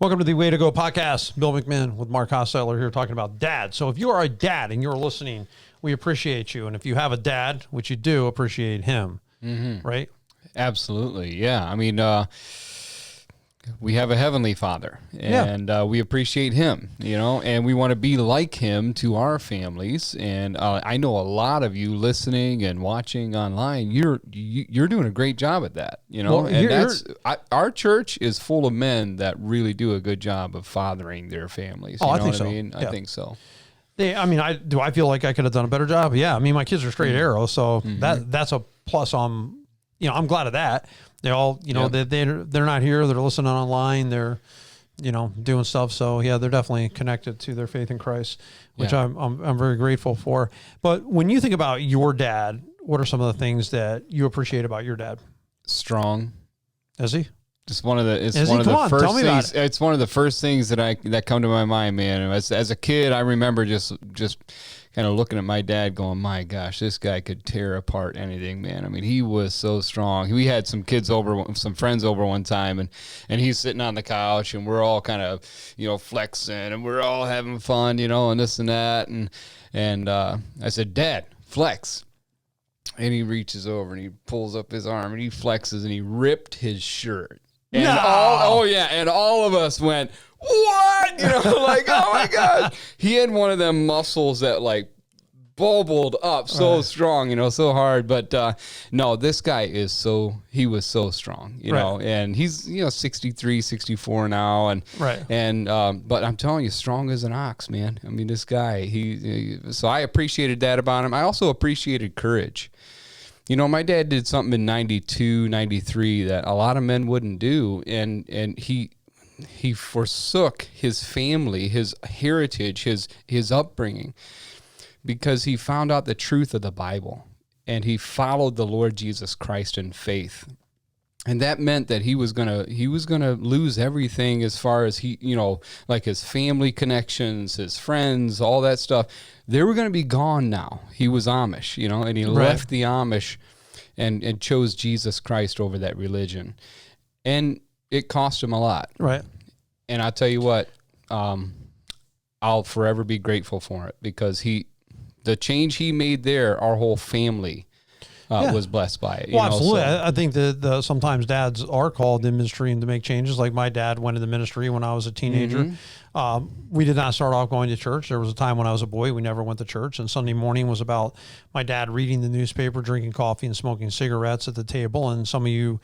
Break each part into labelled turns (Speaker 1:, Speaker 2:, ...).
Speaker 1: Welcome to the Way to Go podcast. Bill McMinn with Mark Hostetler here talking about dad. So if you are a dad and you're listening, we appreciate you. And if you have a dad, which you do, appreciate him, right?
Speaker 2: Absolutely. Yeah. I mean, we have a heavenly Father, and we appreciate him, and we want to be like him to our families. And I know a lot of you listening and watching online, you're doing a great job at that,
Speaker 1: Well,
Speaker 2: and our church is full of men that really do a good job of fathering their families.
Speaker 1: I think so.
Speaker 2: I think so.
Speaker 1: I feel like I could have done a better job? Yeah. I mean, my kids are straight arrow, so that's a plus. I'm glad of that. They all, they're not here. They're listening online. They're, doing stuff. So yeah, they're definitely connected to their faith in Christ, which I'm very grateful for. But when you think about your dad, what are some of the things that you appreciate about your dad?
Speaker 2: Strong.
Speaker 1: Is he?
Speaker 2: It's one of the first things. It's one of the first things that come to my mind, man. As a kid, I remember just kind of looking at my dad going, my gosh, this guy could tear apart anything, man. I mean, he was so strong. We had some friends over one time, and he's sitting on the couch, and we're all kind of, flexing, and we're all having fun, and this and that. And I said, Dad, flex. And he reaches over and he pulls up his arm and he flexes and he ripped his shirt. And and all of us went, what? Like, oh my God. He had one of them muscles that like bubbled up so strong, so hard. But no, this guy he was so strong, and he's, 63, 64 now. And, but I'm telling you, strong as an ox, man. I mean, this guy, so I appreciated that about him. I also appreciated courage. My dad did something in 92, 93 that a lot of men wouldn't do. And he forsook his family, his heritage, his upbringing, because he found out the truth of the Bible, and he followed the Lord Jesus Christ in faith. And that meant that he was gonna lose everything as far as like his family connections, his friends, all that stuff. They were gonna be gone now. He was Amish, and he left the Amish and chose Jesus Christ over that religion. And it cost him a lot.
Speaker 1: Right.
Speaker 2: And I'll tell you what, I'll forever be grateful for it, because the change he made there, our whole family was blessed by it.
Speaker 1: Well, absolutely. I think that sometimes dads are called in ministry and to make changes. Like my dad went into ministry when I was a teenager. We did not start off going to church. There was a time when I was a boy, we never went to church. And Sunday morning was about my dad reading the newspaper, drinking coffee, and smoking cigarettes at the table. And some of you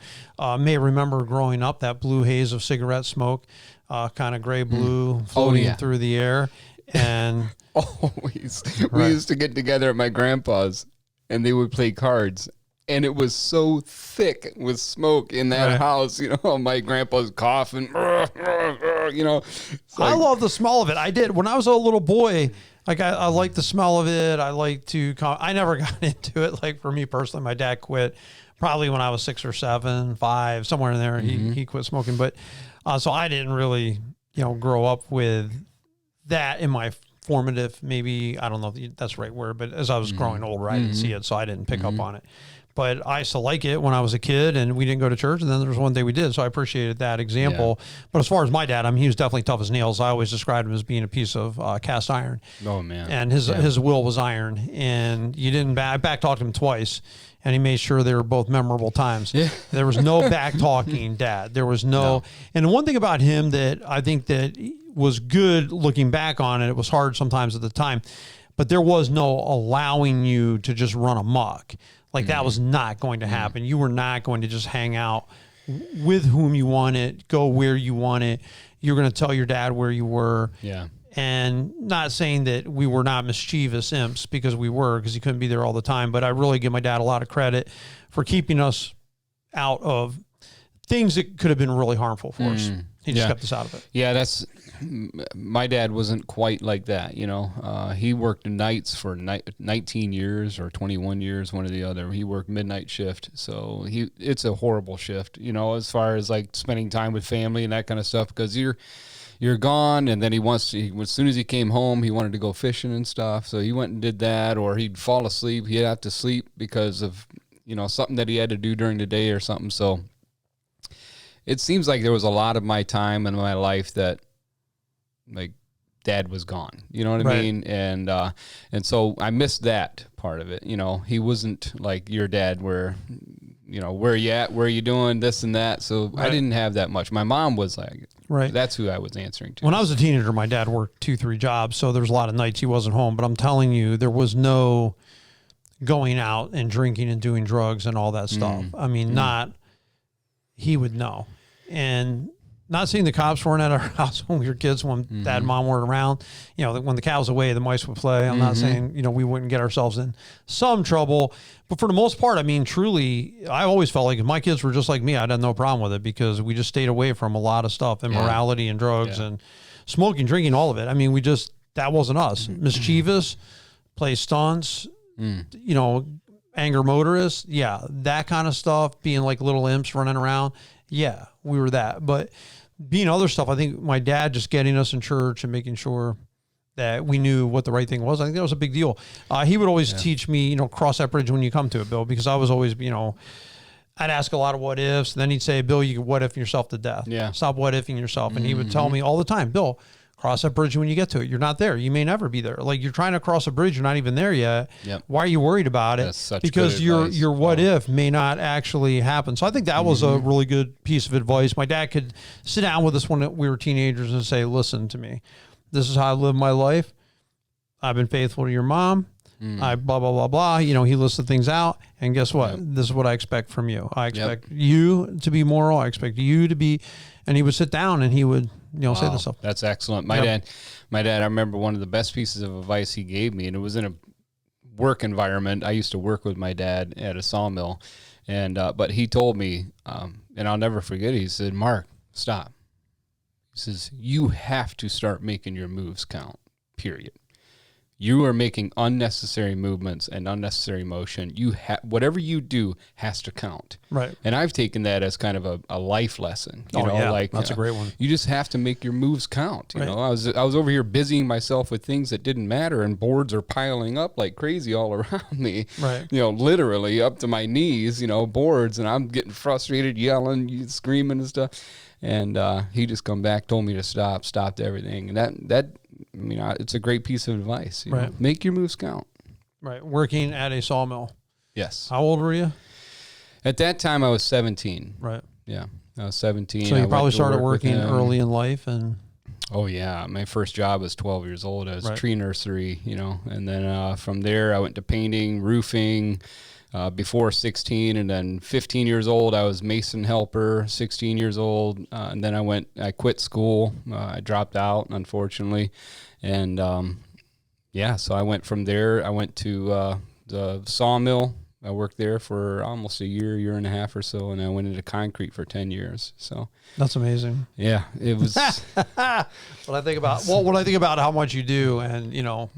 Speaker 1: may remember growing up, that blue haze of cigarette smoke, kind of gray blue, floating through the air. And
Speaker 2: always, we used to get together at my grandpa's, and they would play cards, and it was so thick with smoke in that house. My grandpa's coughing. I
Speaker 1: love the smell of it. I did when I was a little boy. Like I liked the smell of it. I like to. I never got into it. Like for me personally, my dad quit probably when I was 6 or 7, 5, somewhere in there. He quit smoking, but so I didn't really grow up with that in my formative, maybe, I don't know if that's the right word, but as I was growing older, I didn't see it, so I didn't pick up on it. But I used to like it when I was a kid, and we didn't go to church, and then there was one day we did, so I appreciated that example. But as far as my dad, he was definitely tough as nails. I always described him as being a piece of cast iron.
Speaker 2: Oh, man.
Speaker 1: And his will was iron, and you didn't I back-talked him twice, and he made sure they were both memorable times. Yeah. There was no back-talking Dad. There was no. And the one thing about him that I think that was good looking back on it, it was hard sometimes at the time, but there was no allowing you to just run amok. Like that was not going to happen. You were not going to just hang out with whom you wanted, go where you wanted. You're going to tell your dad where you were.
Speaker 2: Yeah.
Speaker 1: And not saying that we were not mischievous imps, because we were, because he couldn't be there all the time. But I really give my dad a lot of credit for keeping us out of things that could have been really harmful for us. He just kept us out of it.
Speaker 2: Yeah, my dad wasn't quite like that, He worked nights for 19 years or 21 years, one or the other. He worked midnight shift, so it's a horrible shift, as far as like spending time with family and that kind of stuff, because you're gone, and then as soon as he came home, he wanted to go fishing and stuff, so he went and did that, or he'd fall asleep. He'd have to sleep because of something that he had to do during the day or something. So it seems like there was a lot of my time in my life that like Dad was gone, you know what I mean? And so I missed that part of it. You know, he wasn't like your dad where, you know, where are you at? Where are you doing? This and that. So I didn't have that much. My mom was like, that's who I was answering to.
Speaker 1: When I was a teenager, my dad worked 2-3 jobs. So there was a lot of nights he wasn't home, but I'm telling you, there was no going out and drinking and doing drugs and all that stuff. I mean, he would know. And not saying the cops weren't at our house when we were kids, when dad and mom weren't around. You know, when the cow was away, the mice would play. I'm not saying, you know, we wouldn't get ourselves in some trouble. But for the most part, I mean, truly, I always felt like if my kids were just like me, I'd have no problem with it because we just stayed away from a lot of stuff, immorality and drugs and smoking, drinking, all of it. I mean, that wasn't us. Mischievous, play stunts, you know, anger motorists. Yeah, that kind of stuff, being like little imps running around. Yeah, we were that. But being other stuff, I think my dad just getting us in church and making sure that we knew what the right thing was, I think that was a big deal. He would always teach me, you know, cross that bridge when you come to it, Bill, because I was always, you know, I'd ask a lot of what ifs. Then he'd say, Bill, you could what if yourself to death. Yeah. Stop what ifing yourself. And he would tell me all the time, Bill, cross that bridge when you get to it. You're not there. You may never be there. Like you're trying to cross a bridge. You're not even there yet. Yep. Why are you worried about it?
Speaker 2: That's such
Speaker 1: because
Speaker 2: good
Speaker 1: your what if may not actually happen. So I think that was a really good piece of advice. My dad could sit down with us when we were teenagers and say, listen to me. This is how I live my life. I've been faithful to your mom. I blah, blah, blah, blah. You know, he listed things out. And guess what? This is what I expect from you. I expect you to be moral. I expect you to be, and he would sit down and he would, you know, say this stuff.
Speaker 2: That's excellent. My dad, I remember one of the best pieces of advice he gave me, and it was in a work environment. I used to work with my dad at a sawmill, and but he told me, and I'll never forget it, he said, Mark, stop. He says, you have to start making your moves count, period. You are making unnecessary movements and unnecessary motion. Whatever you do has to count.
Speaker 1: Right.
Speaker 2: And I've taken that as kind of a life lesson. You know,
Speaker 1: like that's a great one.
Speaker 2: You just have to make your moves count. You know, I was over here busying myself with things that didn't matter, and boards are piling up like crazy all around me. Right. You know, literally up to my knees. You know, boards, and I'm getting frustrated, yelling, screaming, and stuff. And he just come back, told me to stopped everything, and that. I mean, it's a great piece of advice. You know? Make your moves count.
Speaker 1: Right. Working at a sawmill.
Speaker 2: Yes.
Speaker 1: How old were you?
Speaker 2: At that time, I was 17.
Speaker 1: Right.
Speaker 2: Yeah, I was 17.
Speaker 1: So you probably started working early in life, and.
Speaker 2: Oh yeah, my first job was 12 years old. I was tree nursery, you know, and then from there I went to painting, roofing. Before 16, and then 15 years old, I was mason helper. 16 years old, and then I quit school. I dropped out, unfortunately, and so I went from there. I went to the sawmill. I worked there for almost a year and a half or so, and I went into concrete for 10 years. So
Speaker 1: that's amazing.
Speaker 2: Yeah, it was.
Speaker 1: When I think about how much you do, and you know,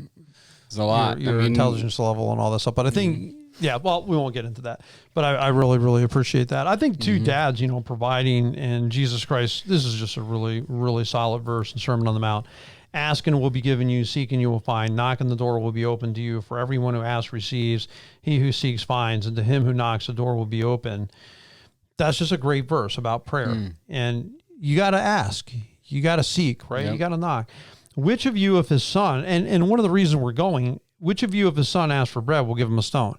Speaker 2: it's a lot.
Speaker 1: Your intelligence level and all that stuff, but I think. Yeah, well, we won't get into that, but I really, really appreciate that. I think two dads, you know, providing in Jesus Christ, this is just a really, really solid verse in Sermon on the Mount. Asking will be given you, seeking you will find, knocking the door will be open to you. For everyone who asks receives, he who seeks finds, and to him who knocks the door will be open. That's just a great verse about prayer. And you got to ask, you got to seek, right? You got to knock. Which of you, if his son, and one of the reasons we're going, which of you, if his son asks for bread, will give him a stone?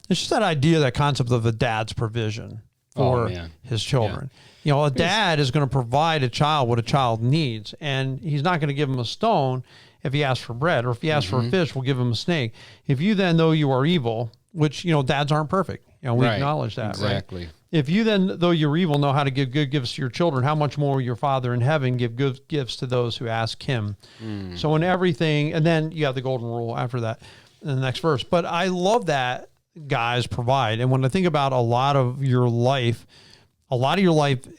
Speaker 1: It's just that idea, that concept of a dad's provision for his children. Yeah. You know, a dad is going to provide a child what a child needs, and he's not going to give him a stone if he asks for bread, or if he asks for a fish, we'll give him a snake. If you then, though you are evil, which, you know, dads aren't perfect. You know, we acknowledge that,
Speaker 2: exactly.
Speaker 1: Right? If you then, though you're evil, know how to give good gifts to your children, how much more will your Father in heaven give good gifts to those who ask him? So in everything, and then you have the golden rule after that in the next verse. But I love that guys provide. And when I think about a lot of your life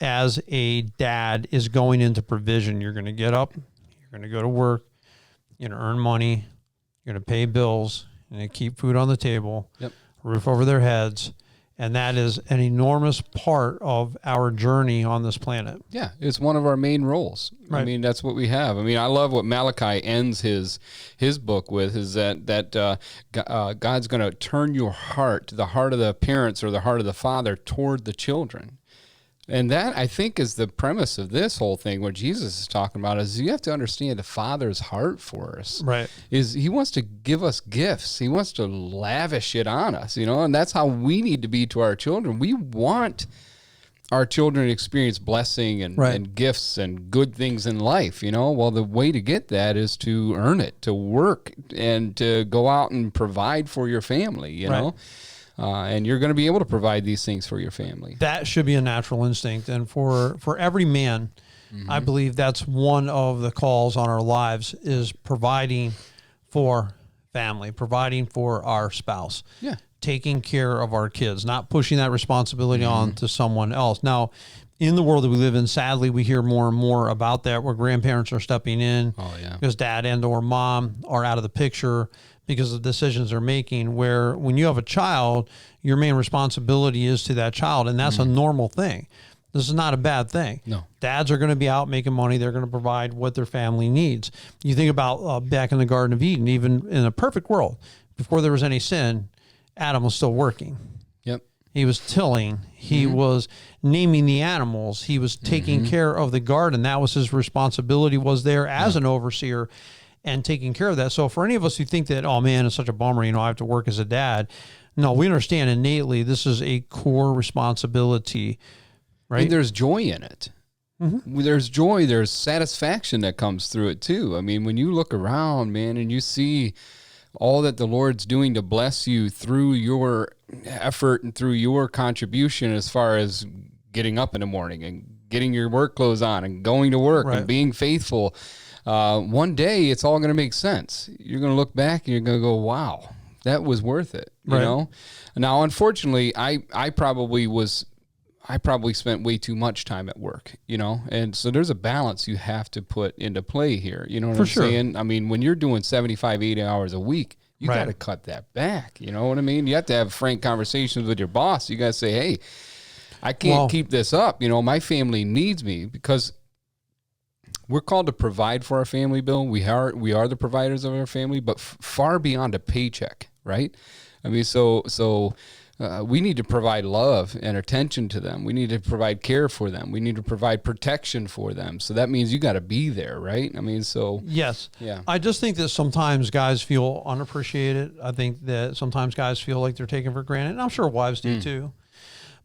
Speaker 1: as a dad is going into provision. You're going to get up, you're going to go to work, you're going to earn money, you're going to pay bills, you're going to keep food on the table, roof over their heads. And that is an enormous part of our journey on this planet.
Speaker 2: Yeah, it's one of our main roles. Right. I mean, that's what we have. I mean, I love what Malachi ends his book with, is that God's going to turn your heart, the heart of the parents or the heart of the father, toward the children. And that, I think, is the premise of this whole thing. What Jesus is talking about is you have to understand the Father's heart for us.
Speaker 1: Right.
Speaker 2: Is he wants to give us gifts. He wants to lavish it on us, and that's how we need to be to our children. We want our children to experience blessing and gifts and good things in life, Well, the way to get that is to earn it, to work, and to go out and provide for your family, you know? And you're going to be able to provide these things for your family.
Speaker 1: That should be a natural instinct. And for every man, I believe that's one of the calls on our lives is providing for family, providing for our spouse, taking care of our kids, not pushing that responsibility on to someone else. Now, in the world that we live in, sadly, we hear more and more about that where grandparents are stepping in because dad and or mom are out of the picture because of decisions they're making, where when you have a child, your main responsibility is to that child, and that's a normal thing. This is not a bad thing.
Speaker 2: No.
Speaker 1: Dads are going to be out making money. They're going to provide what their family needs. You think about back in the Garden of Eden, even in a perfect world, before there was any sin, Adam was still working.
Speaker 2: Yep.
Speaker 1: He was tilling. He was naming the animals. He was taking care of the garden. That was his responsibility, was there as an overseer and taking care of that. So for any of us who think that, oh man, it's such a bummer, I have to work as a dad. No, we understand innately this is a core responsibility, right?
Speaker 2: And there's joy in it. There's joy, there's satisfaction that comes through it too. I mean, when you look around, man, and you see all that the Lord's doing to bless you through your effort and through your contribution as far as getting up in the morning and getting your work clothes on and going to work and being faithful, one day it's all going to make sense. You're going to look back and you're going to go, wow, that was worth it. You know? Now, unfortunately, I probably spent way too much time at work, and so there's a balance you have to put into play here. You know what I'm saying? I mean, when you're doing 75, 80 hours a week, you got to cut that back. You know what I mean? You have to have frank conversations with your boss. You got to say, hey, I can't keep this up. My family needs me, because we're called to provide for our family, Bill. We are the providers of our family, but far beyond a paycheck, right? I mean, so we need to provide love and attention to them. We need to provide care for them. We need to provide protection for them. So that means you got to be there, right? I mean, so.
Speaker 1: Yes.
Speaker 2: Yeah.
Speaker 1: I just think that sometimes guys feel unappreciated. I think that sometimes guys feel like they're taken for granted. And I'm sure wives do too.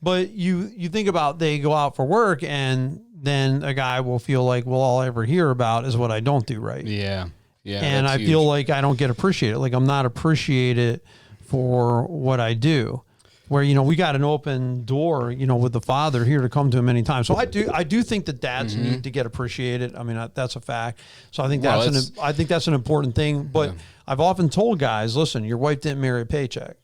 Speaker 1: But you think about, they go out for work and then a guy will feel like, well, all I ever hear about is what I don't do right.
Speaker 2: Yeah. Yeah.
Speaker 1: And I feel like I don't get appreciated. Like I'm not appreciated for what I do. Where, we got an open door, with the Father here to come to him anytime. So I do think that dads need to get appreciated. I mean, that's a fact. So I think that's an important thing. But I've often told guys, listen, your wife didn't marry a paycheck.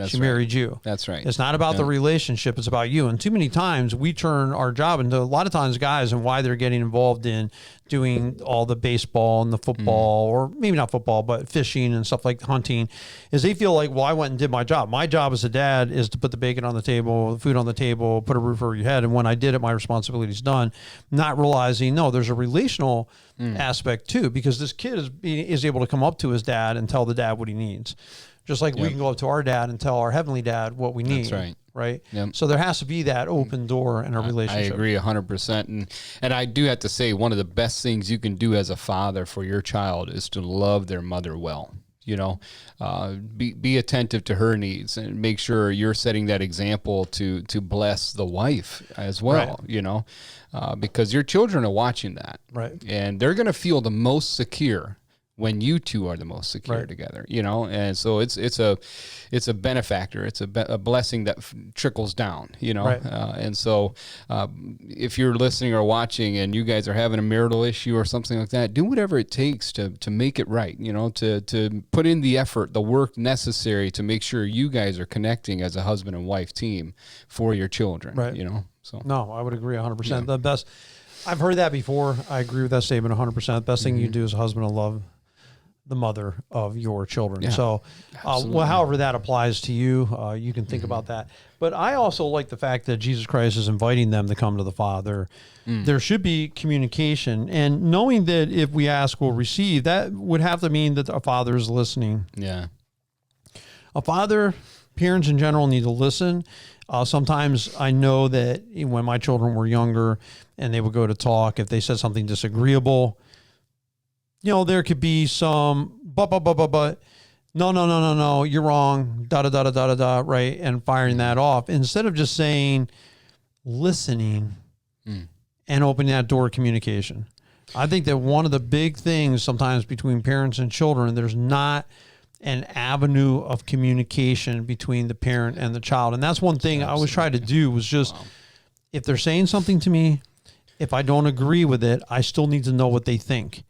Speaker 1: She married you.
Speaker 2: That's right.
Speaker 1: It's not about the relationship. It's about you. And too many times we turn our job into, a lot of times guys, and why they're getting involved in doing all the baseball and the football, or maybe not football, but fishing and stuff like hunting, is they feel like, well, I went and did my job. My job as a dad is to put the bacon on the table, the food on the table, put a roof over your head. And when I did it, my responsibility is done. Not realizing, no, there's a relational aspect too, because this kid is able to come up to his dad and tell the dad what he needs. Just like we can go up to our dad and tell our heavenly dad what we need. That's right. Right. Yep. So there has to be that open door in our relationship. I
Speaker 2: agree 100%. And I do have to say, one of the best things you can do as a father for your child is to love their mother well. Be attentive to her needs and make sure you're setting that example to bless the wife as well, because your children are watching that.
Speaker 1: Right.
Speaker 2: And they're going to feel the most secure when you two are the most secure together, and so it's a benefactor. It's a blessing that trickles down, and so if you're listening or watching and you guys are having a marital issue or something like that, do whatever it takes to make it right, to put in the effort, the work necessary to make sure you guys are connecting as a husband and wife team for your children, so.
Speaker 1: No, I would agree 100%. Yeah. The best, I've heard that before. I agree with that statement 100%. The best thing you do as a husband is love the mother of your children. Yeah, so, however that applies to you, you can think about that. But I also like the fact that Jesus Christ is inviting them to come to the Father. There should be communication, and knowing that if we ask, we'll receive, that would have to mean that a father is listening.
Speaker 2: Yeah.
Speaker 1: A father, parents in general need to listen. Sometimes I know that when my children were younger and they would go to talk, if they said something disagreeable, there could be some, but, no, you're wrong, da, right? And firing that off instead of just saying, listening and opening that door of communication. I think that one of the big things sometimes between parents and children, there's not an avenue of communication between the parent and the child. And that's one thing I always try to do was just, if they're saying something to me, if I don't agree with it, I still need to know what they think.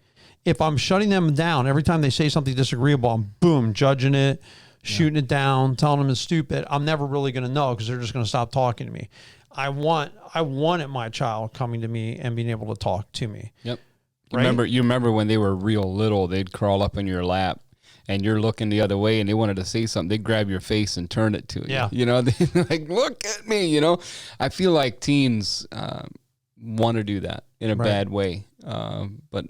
Speaker 1: If I'm shutting them down every time they say something disagreeable, I'm boom, judging it, shooting it down, telling them it's stupid, I'm never really going to know because they're just going to stop talking to me. I wanted my child coming to me and being able to talk to me.
Speaker 2: Yep. Right? You remember when they were real little, they'd crawl up in your lap and you're looking the other way and they wanted to say something. They'd grab your face and turn it to you.
Speaker 1: Yeah.
Speaker 2: They're like, look at me, I feel like teens want to do that in a bad way. But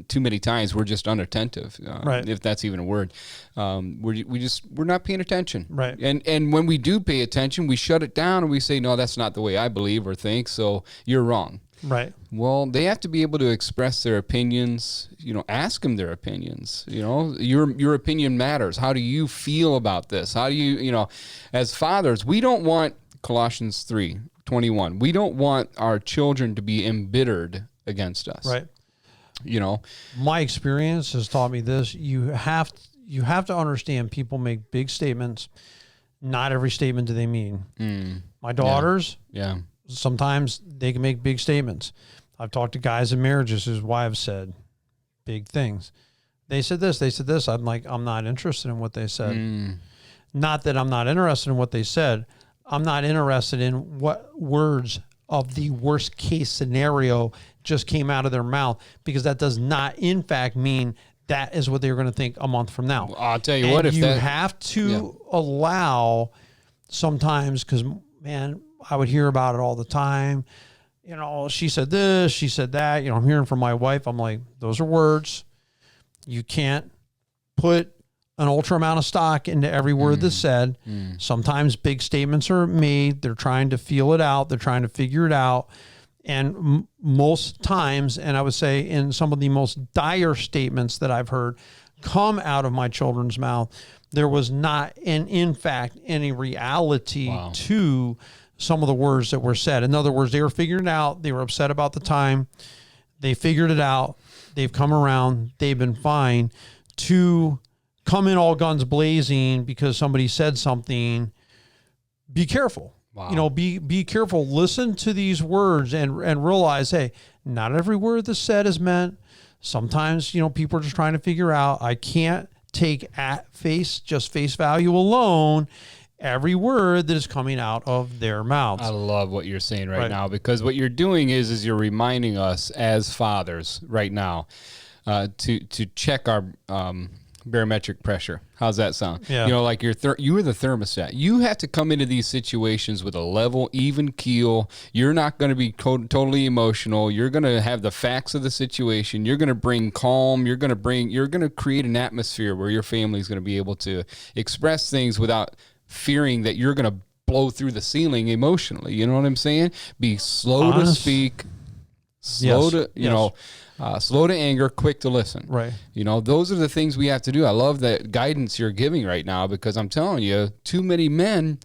Speaker 2: too many times we're just unattentive, if that's even a word. We're not paying attention.
Speaker 1: Right.
Speaker 2: And when we do pay attention, we shut it down and we say, no, that's not the way I believe or think. So you're wrong.
Speaker 1: Right.
Speaker 2: Well, they have to be able to express their opinions, ask them their opinions, your opinion matters. How do you feel about this? How do you, as fathers, we don't want Colossians 3:21. We don't want our children to be embittered against us.
Speaker 1: Right. My experience has taught me this. You have to understand people make big statements. Not every statement do they mean. My daughters, sometimes they can make big statements. I've talked to guys in marriages whose wives said big things. They said this. I'm like, I'm not interested in what they said. Not that I'm not interested in what they said. I'm not interested in what words of the worst case scenario just came out of their mouth, because that does not, in fact, mean that is what they're going to think a month from now.
Speaker 2: I'll tell you what, if
Speaker 1: you have to allow sometimes, because, man, I would hear about it all the time. She said this, she said that. I'm hearing from my wife. I'm like, those are words. You can't put an ultra amount of stock into every word that's said. Sometimes big statements are made. They're trying to feel it out. They're trying to figure it out. And most times, and I would say in some of the most dire statements that I've heard come out of my children's mouth, there was not, in fact, any reality to some of the words that were said. In other words, they were figuring it out. They were upset about the time. They figured it out. They've come around. They've been fine. To come in all guns blazing because somebody said something, be careful. Be careful. Listen to these words and realize, hey, not every word that's said is meant. Sometimes, people are just trying to figure out. I can't take at face value alone every word that is coming out of their mouths.
Speaker 2: I love what you're saying right now, because what you're doing is you're reminding us as fathers right now to check our barometric pressure. How's that sound?
Speaker 1: Yeah.
Speaker 2: Like you are the thermostat. You have to come into these situations with a level, even keel. You're not going to be totally emotional. You're going to have the facts of the situation. You're going to bring calm. You're going to create an atmosphere where your family is going to be able to express things without fearing that you're going to blow through the ceiling emotionally. You know what I'm saying? Be slow to speak, slow to anger, quick to listen.
Speaker 1: Right.
Speaker 2: Those are the things we have to do. I love that guidance you're giving right now, because I'm telling you, too many men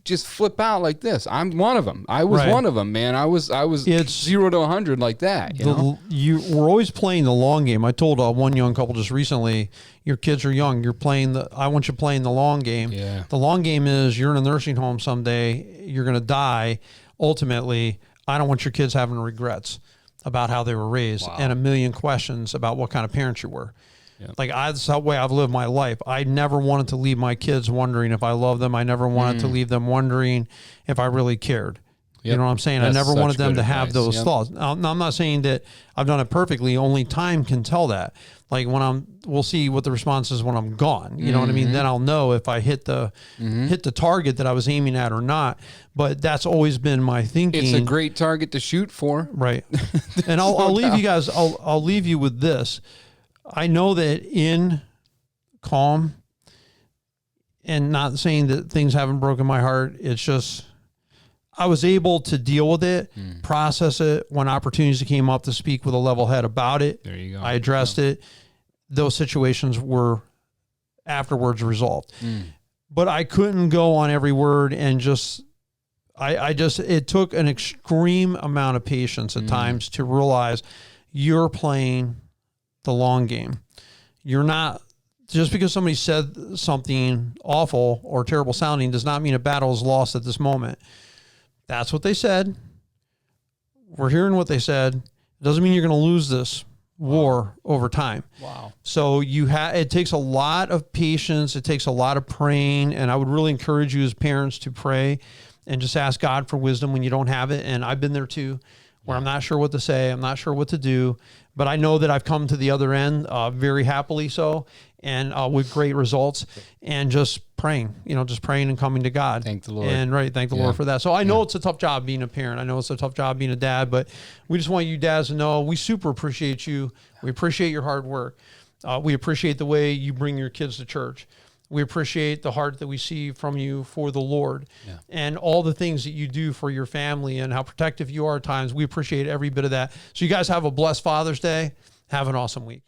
Speaker 2: just flip out like this. I'm one of them. I was one of them, man. I was 0 to 100 like that.
Speaker 1: We're always playing the long game. I told one young couple just recently, your kids are young. I want you playing the long game.
Speaker 2: Yeah.
Speaker 1: The long game is you're in a nursing home someday. You're going to die. Ultimately, I don't want your kids having regrets about how they were raised and a million questions about what kind of parents you were. Yep. That's the way I've lived my life. I never wanted to leave my kids wondering if I love them. I never wanted to leave them wondering if I really cared. Yep. You know what I'm saying? That's I never wanted them to have those thoughts. Now, I'm not saying that I've done it perfectly. Only time can tell that. We'll see what the response is when I'm gone. You know what I mean? Then I'll know if I hit the target that I was aiming at or not. But that's always been my thinking.
Speaker 2: It's a great target to shoot for.
Speaker 1: Right. And I'll leave you guys, I'll leave you with this. I know that in calm, and not saying that things haven't broken my heart, it's just I was able to deal with it, process it. When opportunities came up to speak with a level head about it,
Speaker 2: there you go.
Speaker 1: I addressed it. Those situations were afterwards resolved. But I couldn't go on every word and it took an extreme amount of patience at times to realize you're playing the long game. You're not, just because somebody said something awful or terrible sounding does not mean a battle is lost at this moment. That's what they said. We're hearing what they said. It doesn't mean you're going to lose this war over time.
Speaker 2: Wow.
Speaker 1: So it takes a lot of patience. It takes a lot of praying. And I would really encourage you as parents to pray and just ask God for wisdom when you don't have it. And I've been there too, where I'm not sure what to say. I'm not sure what to do, but I know that I've come to the other end very happily so, and with great results, and just praying, just praying and coming to God.
Speaker 2: Thank the Lord.
Speaker 1: And thank the Lord for that. So I know it's a tough job being a parent. I know it's a tough job being a dad, but we just want you dads to know we super appreciate you. We appreciate your hard work. We appreciate the way you bring your kids to church. We appreciate the heart that we see from you for the Lord and all the things that you do for your family and how protective you are at times. We appreciate every bit of that. So you guys have a blessed Father's Day. Have an awesome week.